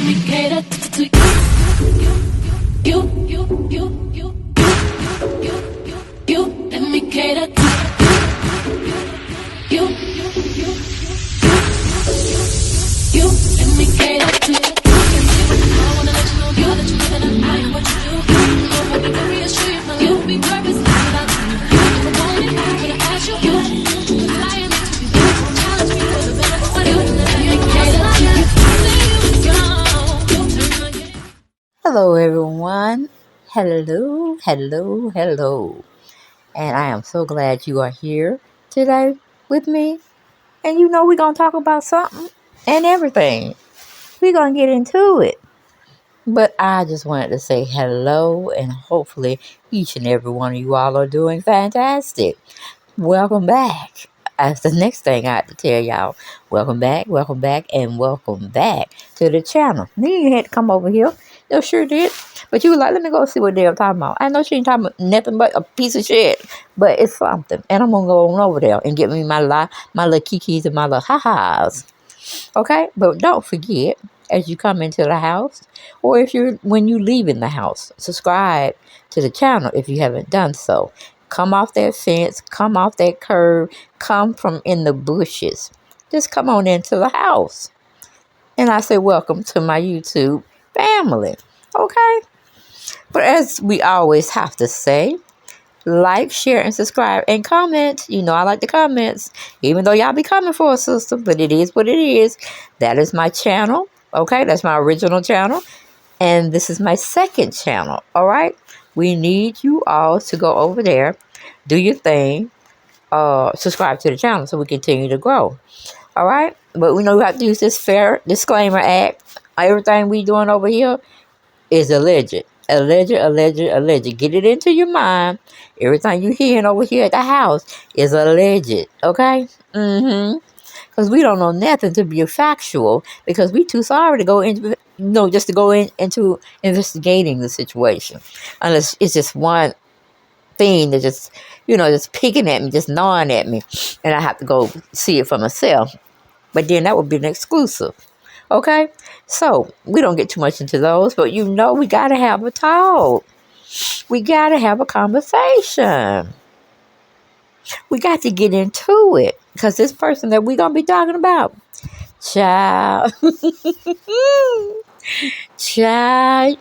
me cater to you. Let me cater to you. Let me cater to you. I wanna let you know, girl, that you live and I am what you do. So I want me to reassure you, my life will be purpose without you. If I want it, I'm gonna ask you. Flying into you, challenge me for the better for you. Let me cater to you. Hello, everyone. Hello. And I am so glad you are here today with me. And we're going to talk about something and everything. We're going to get into it. But I just wanted to say hello, and hopefully each and every one of you all are doing fantastic. Welcome back. That's the next thing I have to tell y'all. Welcome back, and welcome back to the channel. Then you had to come over here. You sure did. But you were like, let me go see what they're talking about. I know she ain't talking about nothing but a piece of shit. But it's something. And I'm going to go on over there and get me my little kikis and my little ha-has. Okay? But don't forget, as you come into the house, or when you leave in the house, subscribe to the channel if you haven't done so. Come off that fence, come off that curb, come from in the bushes. Just come on into the house. And I say, welcome to my YouTube family. Okay? But as we always have to say, like, share, and subscribe, and comment. I like the comments, even though y'all be coming for a sister, but it is what it is. That is my channel. Okay? That's my original channel. And this is my second channel. All right? We need you all to go over there, do your thing, subscribe to the channel so we continue to grow. All right? But we know we have to use this fair disclaimer act. Everything we doing over here is alleged. Alleged. Get it into your mind. Everything you hearing over here at the house is alleged. Okay? Because we don't know nothing to be factual, because we too sorry to go into, just to go into investigating the situation. Unless it's just one thing that just picking at me, just gnawing at me, and I have to go see it for myself. But then that would be an exclusive. Okay? So, we don't get too much into those, but we got to have a talk. We got to have a conversation. We got to get into it, because this person that we're going to be talking about, child, child,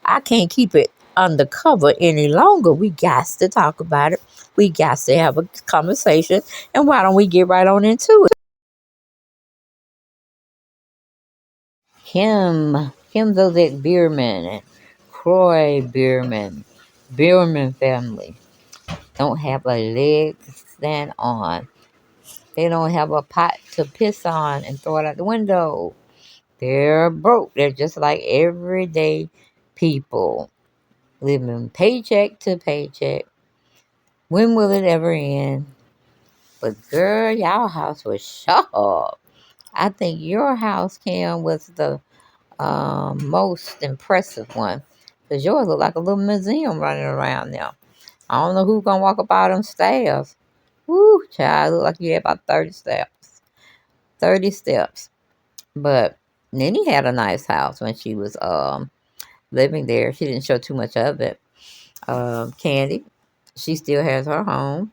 I can't keep it undercover any longer. We got to talk about it. We got to have a conversation. And why don't we get right on into it? Kim Zolak Biermann and Kroy Biermann family don't have a leg to stand on. They don't have a pot to piss on and throw it out the window. They're broke. They're just like everyday people, living paycheck to paycheck. When will it ever end? But girl, y'all house was sharp. I think your house, Kim, was the most impressive one, because yours look like a little museum running around now. I don't know who's gonna walk up all them stairs. Woo, child, look like you had about 30 steps. 30 steps. But Nenny had a nice house when she was living there. She didn't show too much of it. Candy, she still has her home.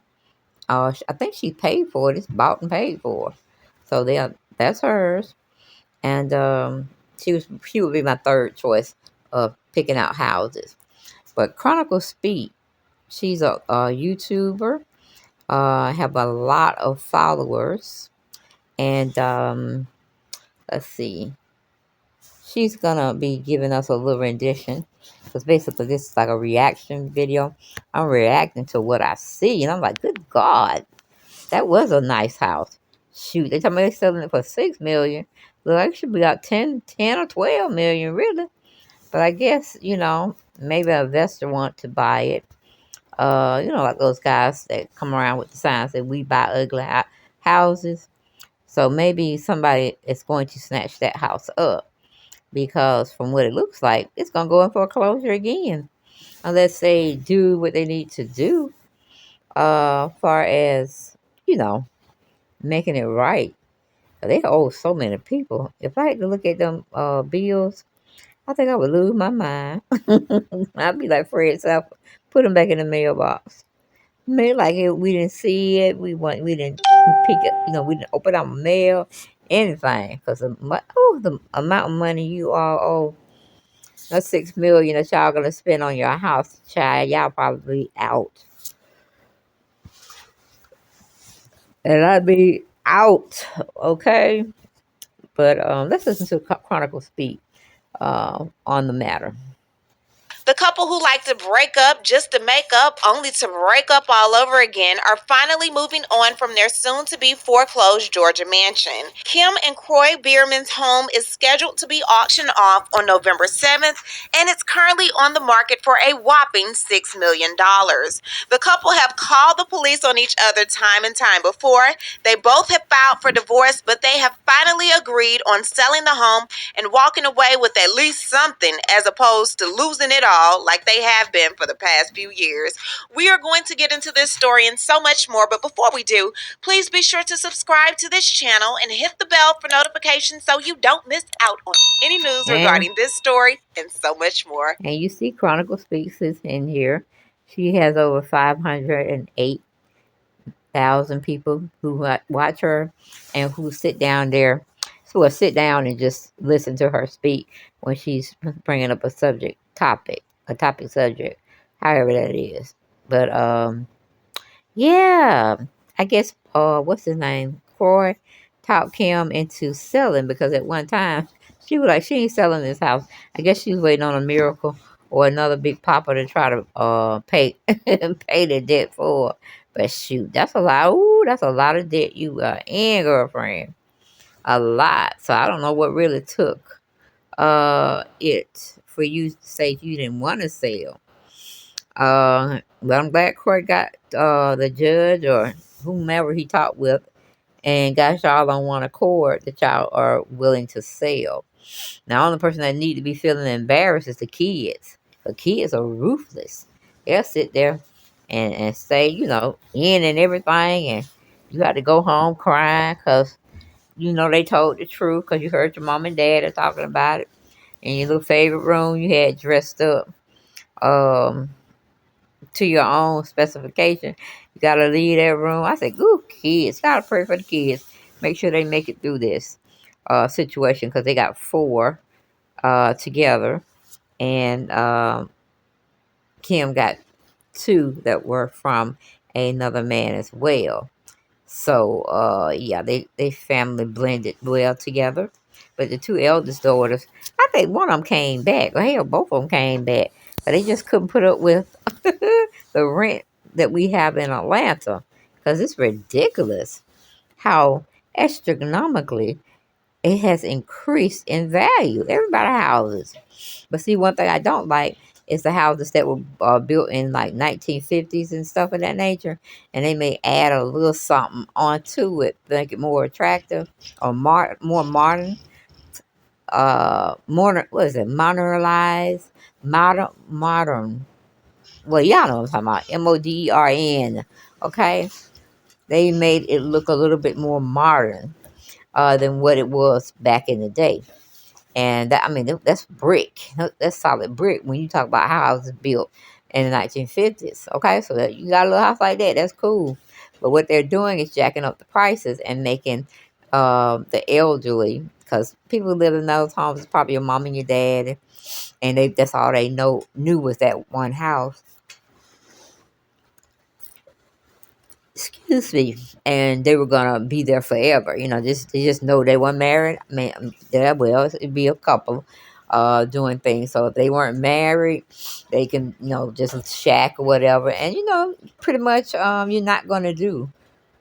I think she paid for it. It's bought and paid for. So that's hers. And she would be my third choice of picking out houses. But Chronicle Speak, she's a YouTuber. Have a lot of followers. And let's see. She's gonna be giving us a little rendition, because basically this is like a reaction video. I'm reacting to what I see, and I'm like, good God, that was a nice house. Shoot, they told me they're selling it for $6 million. Look, it should be about 10 or 12 million, really. But I guess, maybe an investor want to buy it. Like those guys that come around with the signs that we buy ugly houses. So maybe somebody is going to snatch that house up, because from what it looks like, it's going to go in foreclosure again, unless they do what they need to do, far as, making it right. They owe so many people. If I had to look at them bills, I think I would lose my mind. I'd be like Fred South, put them back in the mailbox. Maybe like it, we didn't see it. We didn't pick it. We didn't open our mail, anything. Because the amount of money you all owe, that's $6 million that y'all gonna spend on your house, child. Y'all probably out, and I'd be out. Okay, but let's listen to Chronicle speak on the matter. The couple who like to break up just to make up, only to break up all over again, are finally moving on from their soon to be foreclosed Georgia mansion. Kim and Kroy Biermann's home is scheduled to be auctioned off on November 7th, and it's currently on the market for a whopping $6 million. The couple have called the police on each other time and time before. They both have filed for divorce, but they have finally agreed on selling the home and walking away with at least something, as opposed to losing it all like they have been for the past few years. We are going to get into this story and so much more, but before we do, please be sure to subscribe to this channel and hit the bell for notifications so you don't miss out on any news regarding this story and so much more. And you see Chronicle Speaks is in here. She has over 508,000 people who watch her and who sit down there. So sit down and just listen to her speak when she's bringing up a topic subject, however that is. But yeah, I guess what's his name? Kroy talked Kim into selling because at one time she was like, she ain't selling this house. I guess she was waiting on a miracle or another big papa to try to pay pay the debt for. But shoot, that's a lot. Ooh, that's a lot of debt you got in, girlfriend. A lot. So I don't know what really took it for you to say you didn't want to sell. But I'm glad Court got the judge or whomever he talked with and got y'all on one accord that y'all are willing to sell. Now, the only person that need to be feeling embarrassed is the kids. The kids are ruthless. They'll sit there and say, in and everything, and you got to go home crying because, they told the truth because you heard your mom and dad are talking about it. In your little favorite room, you had dressed up. To your own specification. You gotta leave that room. I said, "Ooh, kids, gotta pray for the kids. Make sure they make it through this situation because they got four together, and Kim got two that were from another man as well. So yeah, they family blended well together. But the two eldest daughters, I think one of them came back. Well, hell, both of them came back, but they just couldn't put up with the rent that we have in Atlanta because it's ridiculous how astronomically it has increased in value. Everybody's houses. But see, one thing I don't like is the houses that were built in like 1950s and stuff of that nature, and they may add a little something onto it, make it more attractive or more modern. What is it? Modern. Well, y'all know what I'm talking about. MODERN. Okay, they made it look a little bit more modern than what it was back in the day. And that's brick. That's solid brick when you talk about houses built in the 1950s. Okay, so that you got a little house like that, that's cool. But what they're doing is jacking up the prices and making the elderly, because people who live in those homes is probably your mom and your dad, and that's all they knew was that one house. Excuse me, and they were gonna be there forever. They just know they weren't married. I mean, it'd be a couple, doing things. So if they weren't married, they can, just shack or whatever. And pretty much, you're not gonna do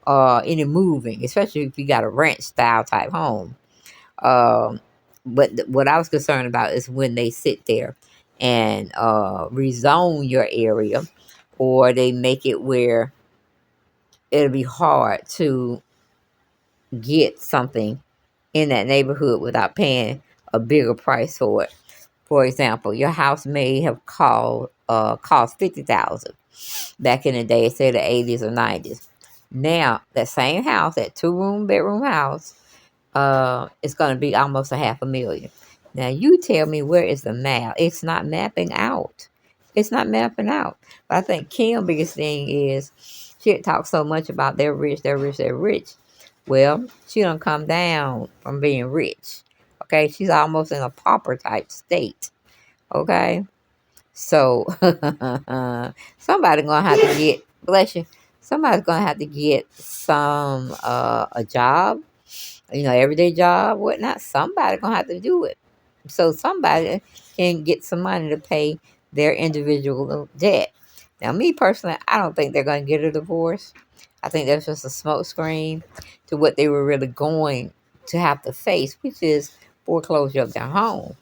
any moving, especially if you got a ranch style type home. But what I was concerned about is when they sit there and rezone your area, or they make it where it'll be hard to get something in that neighborhood without paying a bigger price for it. For example, your house may have cost $50,000 back in the day, say the 80s or 90s. Now that same house, that 2-room bedroom house, it's going to be almost a $500,000. Now you tell me, where is the math? It's not mapping out. It's not mapping out. But I think Kim's biggest thing is she talks so much about they're rich, they're rich, they're rich. Well, she don't come down from being rich. Okay, she's almost in a pauper type state. Okay, so somebody gonna have to get, bless you. Somebody's gonna have to get some a job, everyday job, whatnot. Somebody gonna have to do it. So somebody can get some money to pay their individual debt. Now, me personally, I don't think they're gonna get a divorce. I think that's just a smokescreen to what they were really going to have to face, which is foreclosure of their home.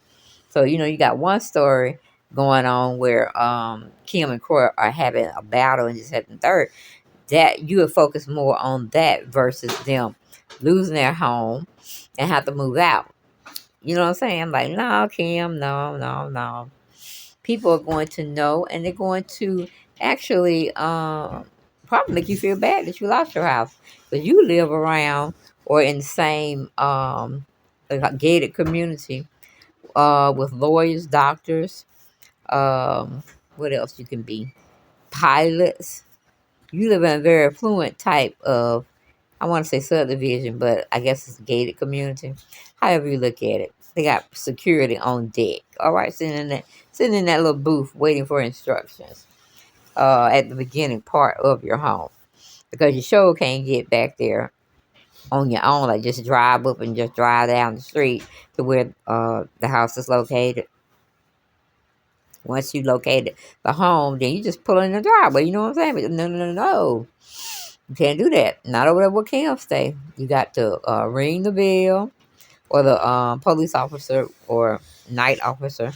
So, you got one story going on where Kim and Kroy are having a battle and just having third. That you would focus more on that versus them losing their home and have to move out. You know what I'm saying? Like, no, Kim, no, no, no. People are going to know, and they're going to actually probably make you feel bad that you lost your house, because you live around or in the same like gated community with lawyers, doctors, what else you can be, pilots. You live in a very affluent type of, I want to say subdivision, but I guess it's a gated community. However you look at it, they got security on deck. All right, sitting in that little booth waiting for instructions at the beginning part of your home, because you sure can't get back there on your own. Like, just drive up and just drive down the street to where the house is located. Once you located the home, then you just pull in the driveway. You know what I'm saying? But no, no, no, no. You can't do that. Not over there where Cam stay. You got to ring the bell, or the police officer or night officer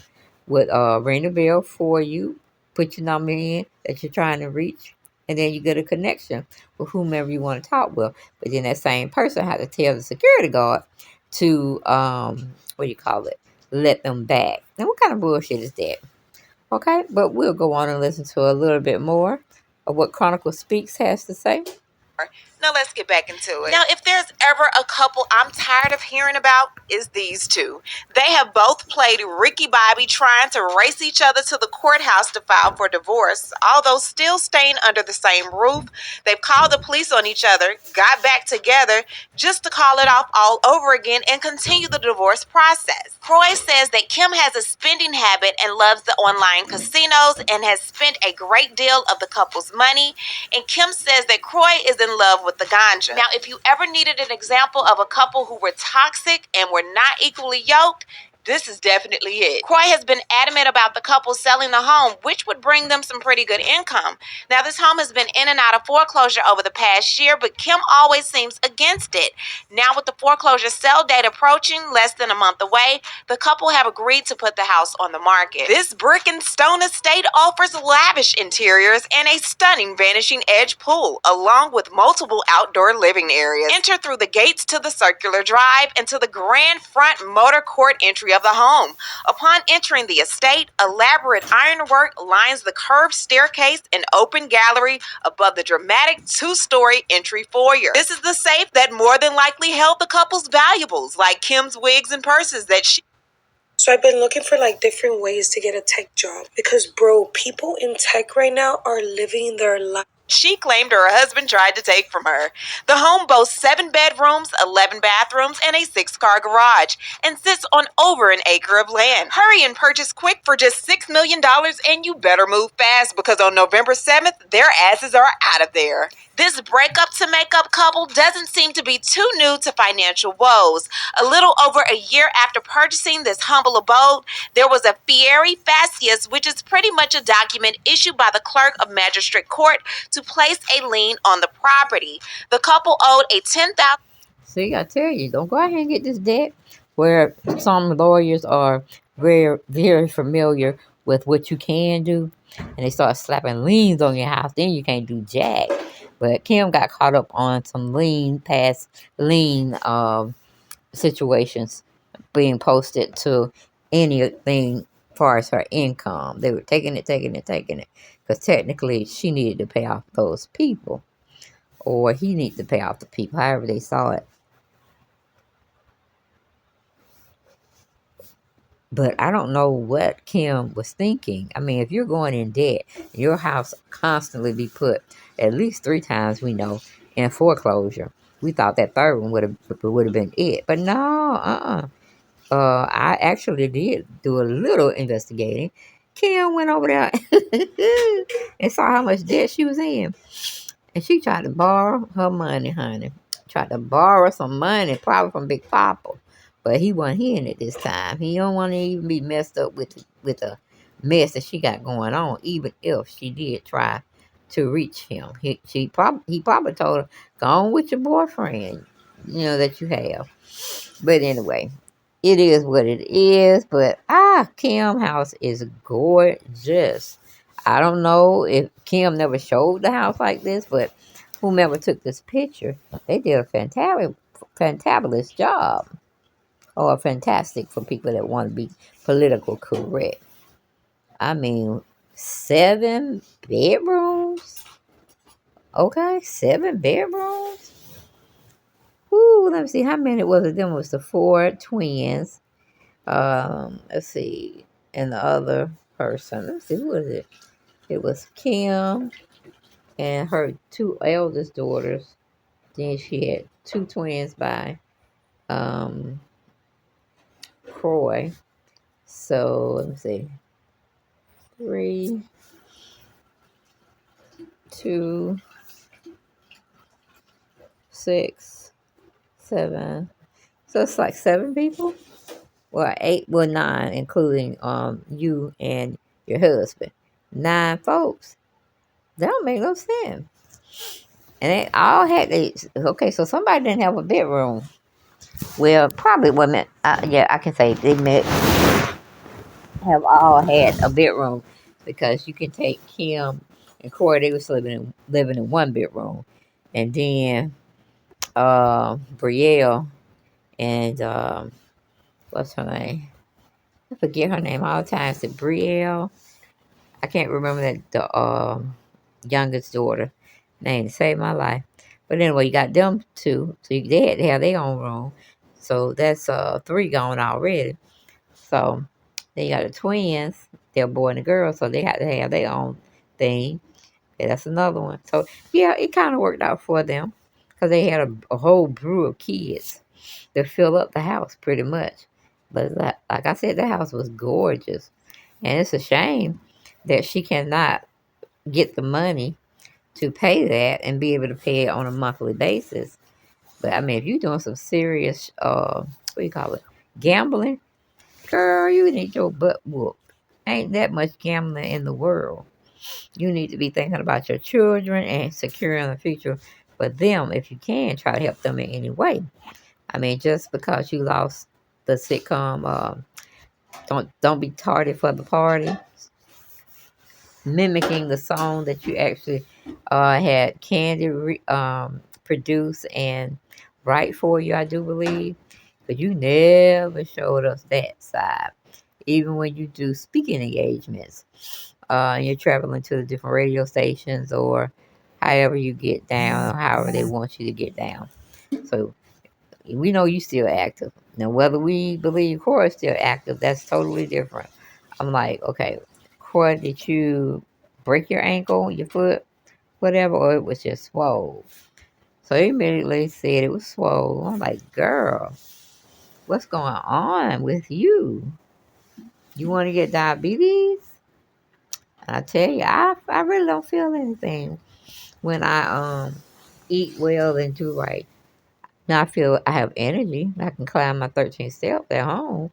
would ring the bell for you, put your number in that you're trying to reach, and then you get a connection with whomever you want to talk with. But then that same person had to tell the security guard to, what do you call it, let them back. Now, what kind of bullshit is that? Okay, but we'll go on and listen to a little bit more of what Chronicle Speaks has to say. Now let's get back into it. Now, if there's ever a couple I'm tired of hearing about, is these two. They have both played Ricky Bobby, trying to race each other to the courthouse to file for divorce. Although still staying under the same roof, they've called the police on each other, got back together just to call it off all over again and continue the divorce process. Kroy says that Kim has a spending habit and loves the online casinos and has spent a great deal of the couple's money. And Kim says that Kroy is in love with the ganja. Now, if you ever needed an example of a couple who were toxic and were not equally yoked, this is definitely it. Kroy has been adamant about the couple selling the home, which would bring them some pretty good income. Now, this home has been in and out of foreclosure over the past year, but Kim always seems against it. Now, with the foreclosure sale date approaching, less than a month away, the couple have agreed to put the house on the market. This brick and stone estate offers lavish interiors and a stunning vanishing edge pool, along with multiple outdoor living areas. Enter through the gates to the circular drive and to the grand front motor court entry of the home. Upon entering the estate, elaborate ironwork lines the curved staircase and open gallery above the dramatic two-story entry foyer. This is the safe that more than likely held the couple's valuables, like Kim's wigs and purses that she... So I've been looking for different ways to get a tech job, because bro, people in tech right now are living their life. She claimed her husband tried to take from her. The home boasts 7 bedrooms, 11 bathrooms, and a 6-car garage, and sits on over an acre of land. Hurry and purchase quick for just $6 million, and you better move fast, because on November 7th, their asses are out of there. This breakup to makeup couple doesn't seem to be too new to financial woes. A little over a year after purchasing this humble abode, there was a fieri facias, which is pretty much a document issued by the clerk of magistrate court to place a lien on the property. The couple owed a $10,000. See, I tell you, don't go ahead and get this debt, where some lawyers are very, very familiar with what you can do, and they start slapping liens on your house. Then you can't do jack. But Kim got caught up on some past lien situations being posted to anything as far as her income. They were taking it, because technically she needed to pay off those people, or he needed to pay off the people, however they saw it. But I don't know what Kim was thinking. I mean, if you're going in debt, your house constantly be put at least 3 times, we know, in foreclosure. We thought that third one would have been it, but no, I actually did do a little investigating. Kim went over there and saw how much debt she was in. And she tried to borrow her money, honey. Tried to borrow some money, probably from Big Papa. But he wasn't hearing it this time. He don't want to even be messed up with the mess that she got going on, even if she did try to reach him. He probably told her, go on with your boyfriend, that you have. But anyway, it is what it is. But Kim house is gorgeous. I don't know if Kim never showed the house like this, but whomever took this picture, they did a fantabulous job. Or fantastic for people that want to be political correct. I mean, 7 bedrooms. Okay, 7 bedrooms. Whoo, let me see how many was it. Them was the 4 twins. Let's see, and the other person. Let's see, who was it? It was Kim and her 2 eldest daughters. Then she had 2 twins by Kroy. So let me see, 3, 2, 6, 7. So it's like 7 people. Well, 8, well 9, including you and your husband. 9 folks. That don't make no sense. And they all had these. Okay, so somebody didn't have a bedroom. Well, probably women. Yeah, I can say they have all had a bedroom because you can take Kim and Corey. They was living in 1 bedroom, and then Brielle and what's her name? I forget her name all the time. Is it Brielle? I can't remember that the youngest daughter name to save my life. But anyway, you got them 2, so they had to have their own room. So that's 3 gone already. So they got the twins, they're a boy and a girl, so they had to have their own thing. Okay, that's another one. So yeah, it kind of worked out for them because they had a whole brew of kids to fill up the house pretty much. But like I said, the house was gorgeous, and it's a shame that she cannot get the money to pay that and be able to pay it on a monthly basis. But I mean, if you're doing some serious, what do you call it, gambling, girl, you need your butt whooped. Ain't that much gambling in the world. You need to be thinking about your children and securing the future for them. If you can, try to help them in any way. I mean, just because you lost the sitcom, don't be tardy for the party. Mimicking the song that you actually had Candy produce and write for you, I do believe. But you never showed us that side. Even when you do speaking engagements, you're traveling to the different radio stations or however you get down, or however they want you to get down. So we know you still active. Now, whether we believe Cora is still active, that's totally different. I'm like, okay, Cora, did you break your ankle, your foot, whatever, or it was just swole? So he immediately said it was swole. I'm like, girl, what's going on with you? You want to get diabetes? And I tell you, I really don't feel anything when I eat well and do right. Now I feel I have energy. I can climb my 13 steps at home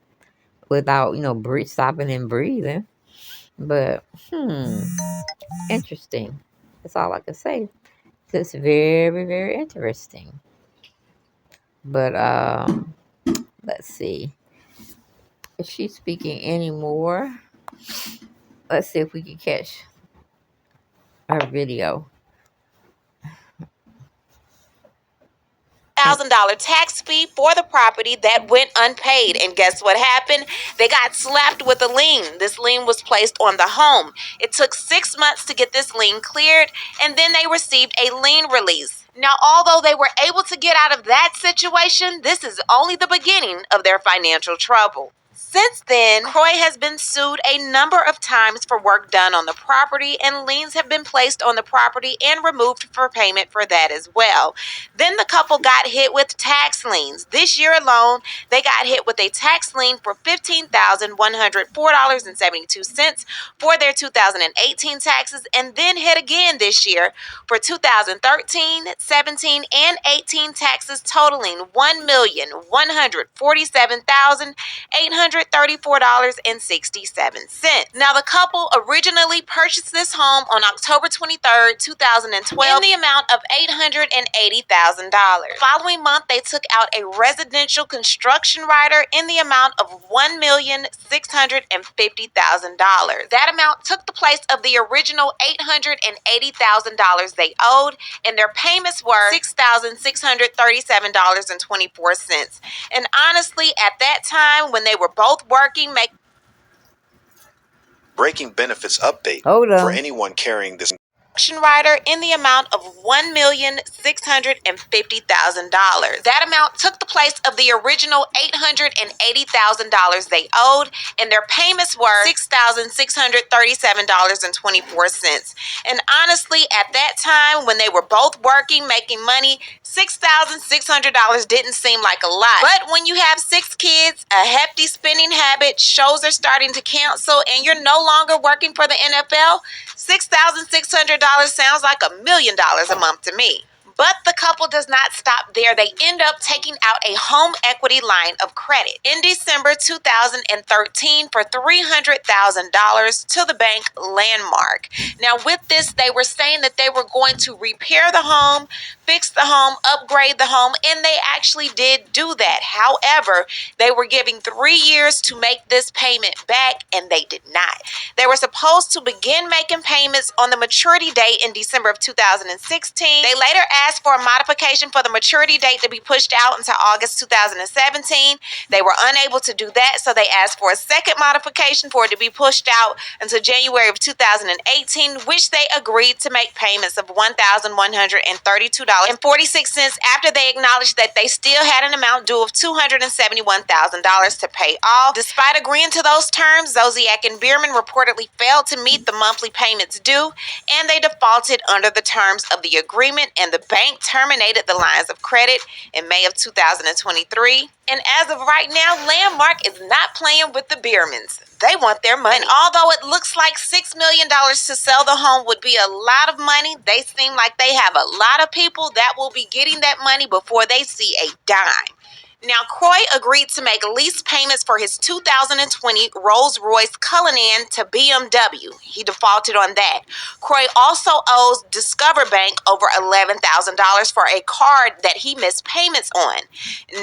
without, stopping and breathing. But, interesting. That's all I can say. It's very, very interesting. But, let's see. Is she speaking anymore? Let's see if we can catch her video. $1,000 tax fee for the property that went unpaid. And guess what happened? They got slapped with a lien. This lien was placed on the home. It took 6 months to get this lien cleared, and then they received a lien release. Now, although they were able to get out of that situation, this is only the beginning of their financial trouble. Since then, Kroy has been sued a number of times for work done on the property, and liens have been placed on the property and removed for payment for that as well. Then the couple got hit with tax liens. This year alone, they got hit with a tax lien for $15,104.72 for their 2018 taxes, and then hit again this year for 2013, 17, and 18 taxes totaling $1,147,834.67. Now, the couple originally purchased this home on October 23rd, 2012 in the amount of $880,000. Following month, they took out a residential construction rider in the amount of $1,650,000. That amount took the place of the original $880,000 they owed, and their payments were $6,637.24. And honestly, at that time, when they were both working, making Breaking benefits update Hold on. for anyone carrying this rider in the amount of $1,650,000. That amount took the place of the original $880,000 they owed, and their payments were $6,637.24. And honestly, at that time, when they were both working, making money, $6,600 didn't seem like a lot. But when you have 6 kids, a hefty spending habit, shows are starting to cancel, and you're no longer working for the NFL, $6,600 sounds like $1 million a month to me. But the couple does not stop there. They end up taking out a home equity line of credit in December 2013 for $300,000 to the bank Landmark. Now, with this, they were saying that they were going to repair the home, fix the home, upgrade the home, and they actually did do that. However, they were giving 3 years to make this payment back, and they did not. They were supposed to begin making payments on the maturity date in December of 2016. They later asked for a modification for the maturity date to be pushed out until August 2017. They were unable to do that, so they asked for a second modification for it to be pushed out until January of 2018, which they agreed to make payments of $1,132.46 after they acknowledged that they still had an amount due of $271,000 to pay off. Despite agreeing to those terms, Zodiac and Biermann reportedly failed to meet the monthly payments due, and they defaulted under the terms of the agreement, and the bank terminated the lines of credit in May of 2023. And as of right now, Landmark is not playing with the Biermanns. They want their money. And although it looks like $6 million to sell the home would be a lot of money, they seem like they have a lot of people that will be getting that money before they see a dime. Now, Kroy agreed to make lease payments for his 2020 Rolls-Royce Cullinan to BMW. He defaulted on that. Kroy also owes Discover Bank over $11,000 for a card that he missed payments on.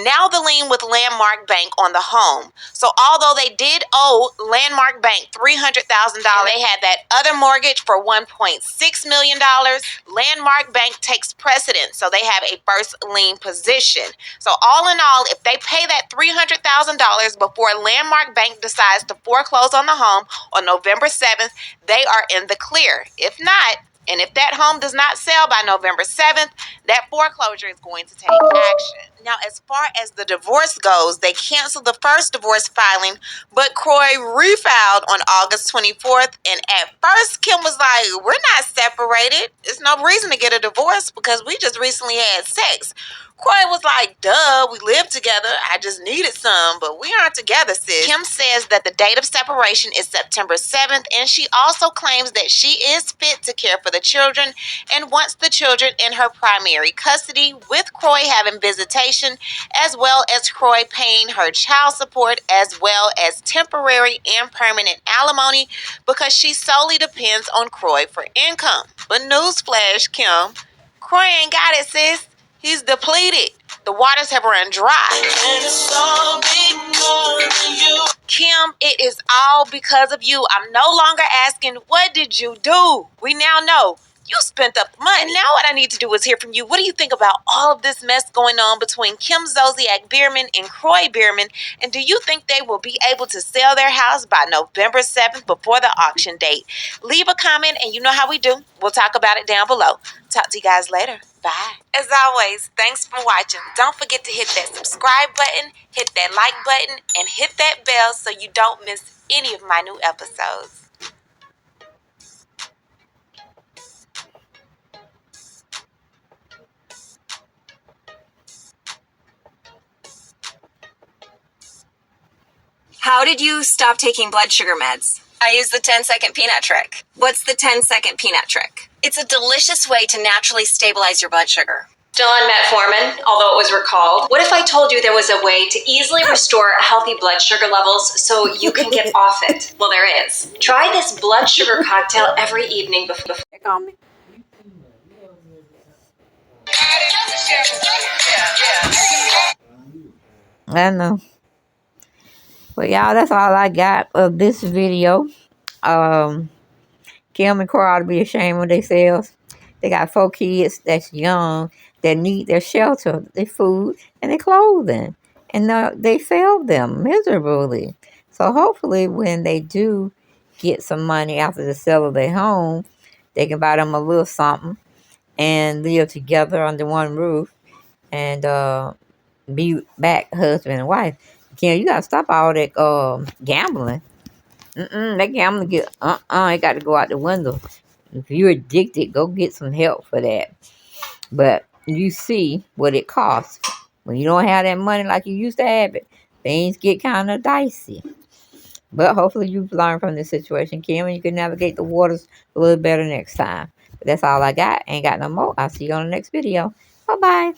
Now the lien with Landmark Bank on the home. So although they did owe Landmark Bank $300,000, they had that other mortgage for $1.6 million. Landmark Bank takes precedence, so they have a first lien position. So all in all, if they pay that $300,000 before Landmark Bank decides to foreclose on the home on November 7th, they are in the clear. If not, and if that home does not sell by November 7th, that foreclosure is going to take action. Now, as far as the divorce goes, they canceled the first divorce filing, but Kroy refiled on August 24th. And at first, Kim was like, we're not separated. There's no reason to get a divorce because we just recently had sex. Kroy was like, duh, we live together. I just needed some, but we aren't together, sis. Kim says that the date of separation is September 7th, and she also claims that she is fit to care for the children and wants the children in her primary custody, with Kroy having visitation, as well as Kroy paying her child support, as well as temporary and permanent alimony, because she solely depends on Kroy for income. But newsflash, Kim, Kroy ain't got it, sis. He's depleted. The waters have run dry. And it's all because of you. Kim, it is all because of you. I'm no longer asking, what did you do? We now know You spent up the money. And now what I need to do is hear from you. What do you think about all of this mess going on between Kim Zolciak Biermann and Kroy Biermann? And do you think they will be able to sell their house by November 7th before the auction date? Leave a comment, and you know how we do. We'll talk about it down below. Talk to you guys later. Bye. As always, thanks for watching. Don't forget to hit that subscribe button, hit that like button, and hit that bell so you don't miss any of my new episodes. How did you stop taking blood sugar meds? I use the 10-second peanut trick. What's the 10-second peanut trick? It's a delicious way to naturally stabilize your blood sugar. Still on metformin, although it was recalled. What if I told you there was a way to easily restore healthy blood sugar levels so you can get off it? Well, there is. Try this blood sugar cocktail every evening before. Call me. I know. Well, y'all, that's all I got of this video. Kim and Kroy ought to be ashamed of themselves. They got 4 kids that's young that need their shelter, their food, and their clothing. And they failed them miserably. So hopefully when they do get some money after the sale of their home, they can buy them a little something and live together under one roof and be back husband and wife. Kim, you got to stop all that gambling. That gambling it got to go out the window. If you're addicted, go get some help for that. But you see what it costs. When you don't have that money like you used to have it, things get kind of dicey. But hopefully you've learned from this situation, Kim, and you can navigate the waters a little better next time. But that's all I got. Ain't got no more. I'll see you on the next video. Bye-bye.